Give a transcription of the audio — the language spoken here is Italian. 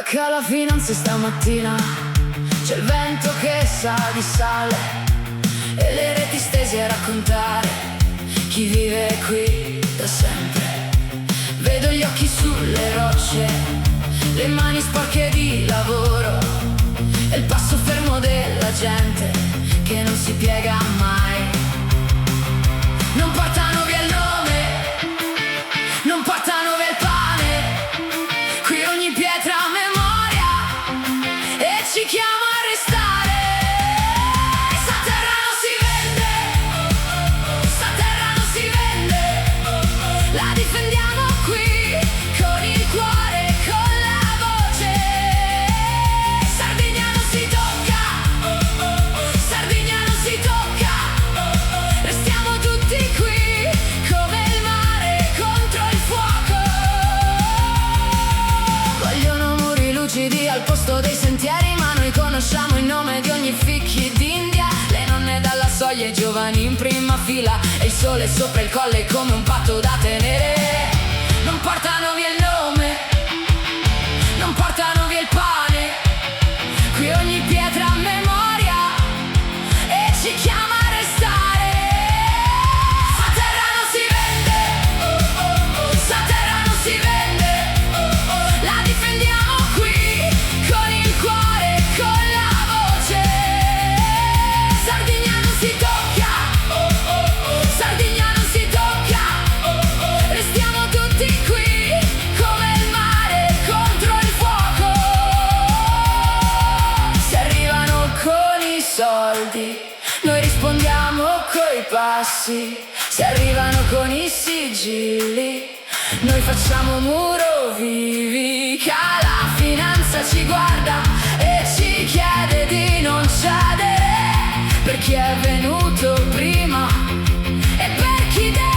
Che alla finanza stamattina c'è il vento che sa di sale e le reti stese a raccontare chi vive qui da sempre. Vedo gli occhi sulle rocce, le mani sporche di lavoro e il passo fermo della gente che non si piega mai. Non portano via il nome, non portano via il pane, qui ogni pietra a memoria e ci chiama a restare. Sta terra non si vende, sta terra non si vende, la difendiamo qui con il cuore e con la voce. Sardegna non si tocca, Sardegna non si tocca, restiamo tutti qui come il mare contro il fuoco. Vogliono muri lucidi al posto dei sentieri, ma noi conosciamo il nome di ogni fichi d'India. Le nonne dalla soglia, i giovani in prima fila e il sole sopra il colle come un patto da tenere. Non portano via il nome, non portano via il pane, qui ogni pietra a memoria e ci chiama a restare. Sta terra non si vende, sta terra non si vende, la difendiamo qui con il cuore e con la voce. Sardegna non si tocca, Sardegna non si tocca, restiamo tutti qui come il mare contro il fuoco. Se arrivano con i soldi, noi rispondiamo coi passi. Se arrivano con i sigilli, noi facciamo muro vivi. Che la finanza ci guarda e ci chiede di non cedere per chi è venuto prima e per chi deve.